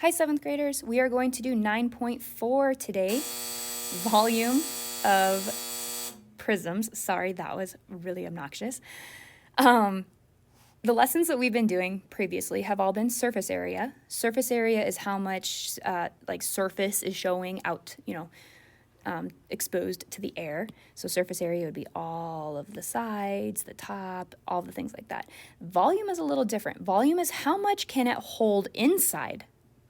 Hi, 7th graders. We are going to do 9.4 today, volume of prisms. Sorry, that was really obnoxious. The lessons that we've been doing previously have all been surface area. Surface area is how much surface is showing out, exposed to the air. So surface area would be all of the sides, the top, all the things like that. Volume is a little different. Volume is how much can it hold inside.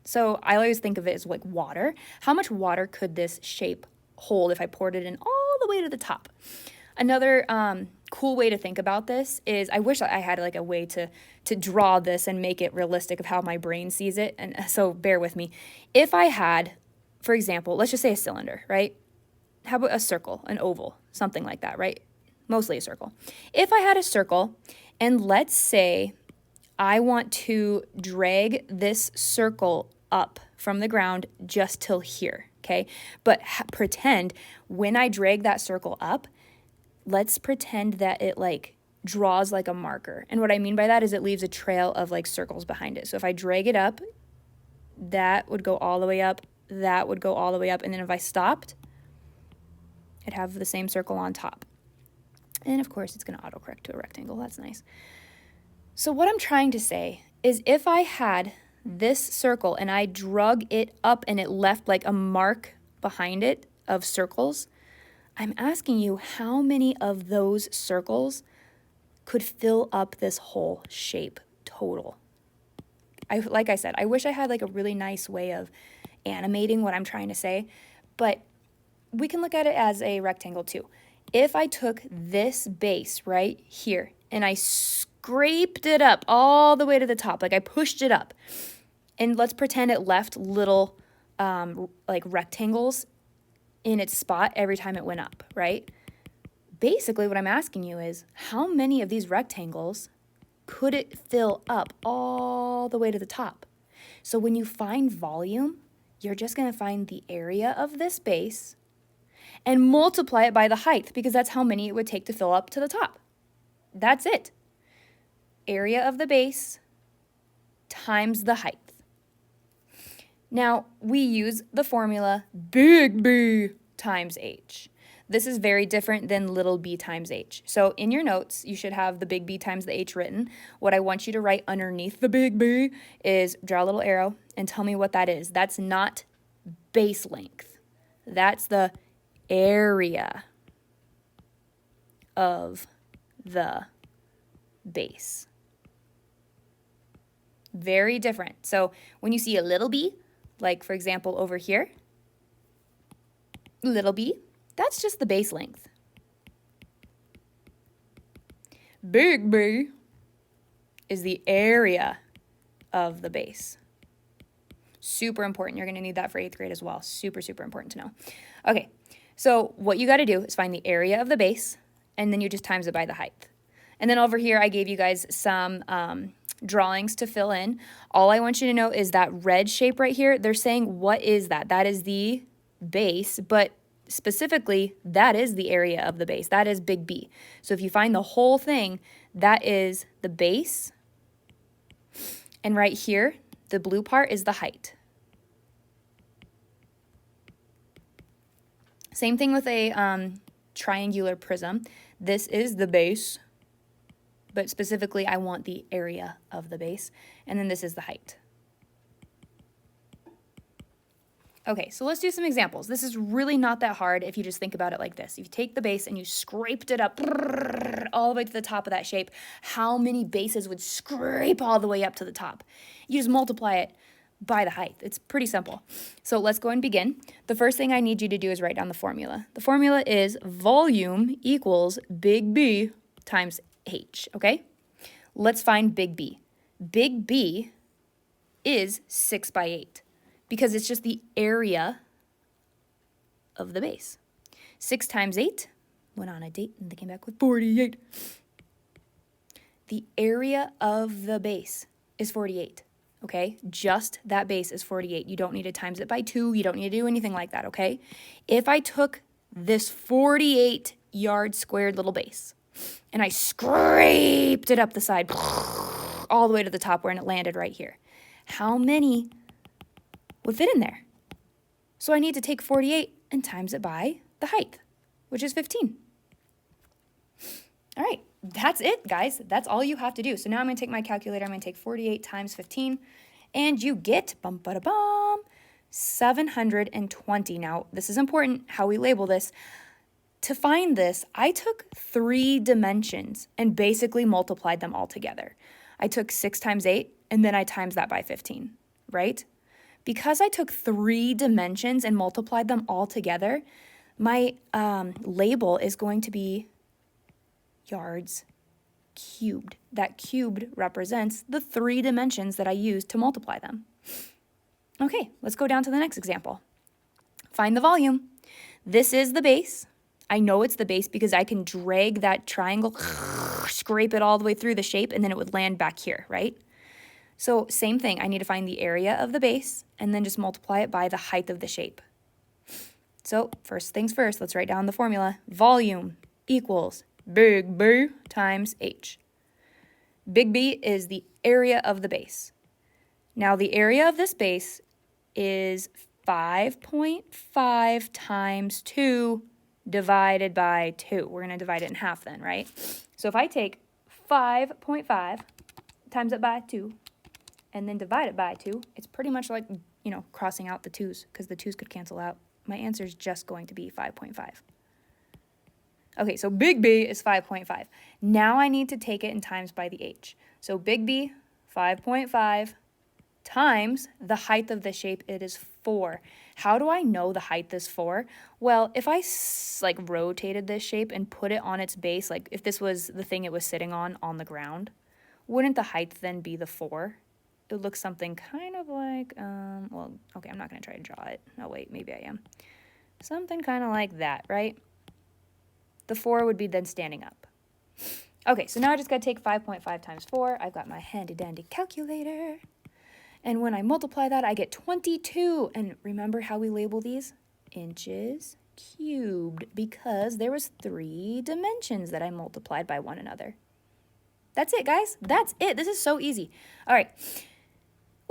So I always think of it as like water. How much water could this shape hold if I poured it in all the way to the top? Another cool way to think about this is, I wish I had like a way to draw this and make it realistic of how my brain sees it. And so bear with me. If I had, for example, let's just say a cylinder, right? How about a circle, an oval, something like that, right? Mostly a circle. If I had a circle, and let's say I want to drag this circle up from the ground just till here, okay? But pretend when I drag that circle up, let's pretend that it like draws like a marker. And what I mean by that is it leaves a trail of like circles behind it. So if I drag it up, that would go all the way up, that would go all the way up. And then if I stopped, I'd have the same circle on top. And of course, it's going to autocorrect to a rectangle. That's nice. So what I'm trying to say is if I had this circle and I drug it up and it left like a mark behind it of circles, I'm asking you how many of those circles could fill up this whole shape total. Like I said, I wish I had like a really nice way of animating what I'm trying to say, but we can look at it as a rectangle too. If I took this base right here and I scraped it up all the way to the top, like I pushed it up, and let's pretend it left little like rectangles in its spot every time it went up, right? Basically what I'm asking you is how many of these rectangles could it fill up all the way to the top? So when you find volume, you're just going to find the area of this base and multiply it by the height, because that's how many it would take to fill up to the top. That's it. Area of the base times the height. Now, we use the formula big B times H. This is very different than little b times h. So in your notes, you should have the big B times the h written. What I want you to write underneath the big B is draw a little arrow and tell me what that is. That's not base length. That's the area of the base. Very different. So when you see a little b, like for example over here, little b, that's just the base length. Big B is the area of the base. Super important. You're going to need that for 8th grade as well. Super, super important to know. Okay, so what you got to do is find the area of the base, and then you just times it by the height. And then over here, I gave you guys some drawings to fill in. All I want you to know is that red shape right here, they're saying, what is that? That is the base, but specifically, that is the area of the base. That is big B. So if you find the whole thing, that is the base. And right here, the blue part is the height. Same thing with a triangular prism. This is the base, but specifically I want the area of the base. And then this is the height. Okay, so let's do some examples. This is really not that hard if you just think about it like this. If you take the base and you scraped it up all the way to the top of that shape, how many bases would scrape all the way up to the top? You just multiply it by the height. It's pretty simple. So let's go and begin. The first thing I need you to do is write down the formula. The formula is volume equals big B times H, okay? Let's find big B. Big B is 6 by 8. Because it's just the area of the base. 6 times 8, went on a date and they came back with 48. The area of the base is 48, okay? Just that base is 48. You don't need to times it by 2. You don't need to do anything like that, okay? If I took this 48 yard squared little base and I scraped it up the side all the way to the top where it landed right here, how many would fit in there. So I need to take 48 and times it by the height, which is 15. All right, that's it, guys. That's all you have to do. So now I'm going to take my calculator. I'm going to take 48 times 15, and you get, 720. Now, this is important, how we label this. To find this, I took 3 dimensions and basically multiplied them all together. I took 6 times 8, and then I times that by 15, right? Because I took 3 dimensions and multiplied them all together, my label is going to be yards cubed. That cubed represents the 3 dimensions that I used to multiply them. Okay, let's go down to the next example. Find the volume. This is the base. I know it's the base because I can drag that triangle, scrape it all the way through the shape, and then it would land back here, right? So same thing, I need to find the area of the base and then just multiply it by the height of the shape. So first things first, let's write down the formula. Volume equals big B times H. Big B is the area of the base. Now the area of this base is 5.5 times 2 divided by 2. We're going to divide it in half then, right? So if I take 5.5 times it by 2 and then divide it by 2, it's pretty much like, crossing out the 2's because the 2's could cancel out. My answer is just going to be 5.5. Okay, so big B is 5.5. Now I need to take it and times by the H. So big B, 5.5 times the height of the shape, it is 4. How do I know the height is 4? Well, if I rotated this shape and put it on its base, like if this was the thing it was sitting on the ground, wouldn't the height then be the 4? It would look something kind of like, okay, I'm not going to try to draw it. Oh, wait, maybe I am. Something kind of like that, right? The 4 would be then standing up. Okay, so now I just got to take 5.5 times 4. I've got my handy-dandy calculator. And when I multiply that, I get 22. And remember how we label these? Inches cubed, because there was 3 dimensions that I multiplied by one another. That's it, guys. That's it. This is so easy. All right.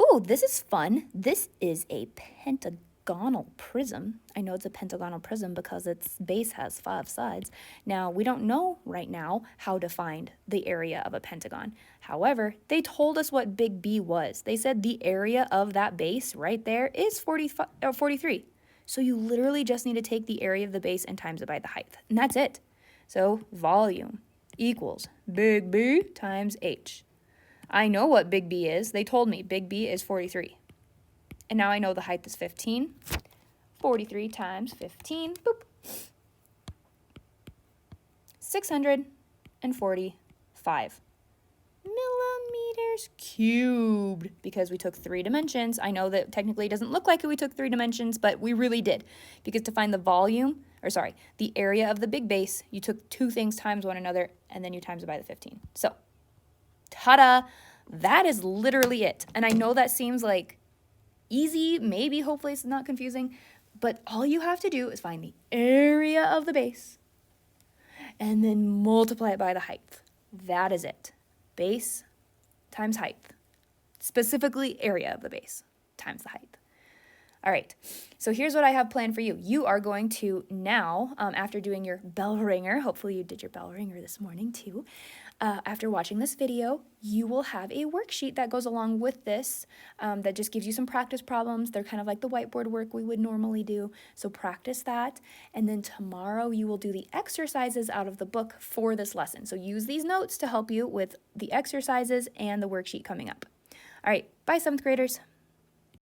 Ooh, this is fun. This is a pentagonal prism. I know it's a pentagonal prism because its base has 5 sides. Now, we don't know right now how to find the area of a pentagon. However, they told us what big B was. They said the area of that base right there is 43. So you literally just need to take the area of the base and times it by the height. And that's it. So volume equals big B times H. I know what big B is. They told me big B is 43. And now I know the height is 15. 43 times 15, boop. 645 millimeters cubed, because we took 3 dimensions. I know that technically it doesn't look like we took 3 dimensions, but we really did. Because to find the the area of the big base, you took 2 things times one another, and then you times it by the 15. So, ta-da! That is literally it. And I know that seems like easy, maybe, hopefully it's not confusing, but all you have to do is find the area of the base and then multiply it by the height. That is it. Base times height. Specifically area of the base times the height. All right, so here's what I have planned for you. You are going to now, after doing your bell ringer, hopefully you did your bell ringer this morning too, after watching this video, you will have a worksheet that goes along with this that just gives you some practice problems. They're kind of like the whiteboard work we would normally do, so practice that. And then tomorrow you will do the exercises out of the book for this lesson. So use these notes to help you with the exercises and the worksheet coming up. All right, bye 7th graders.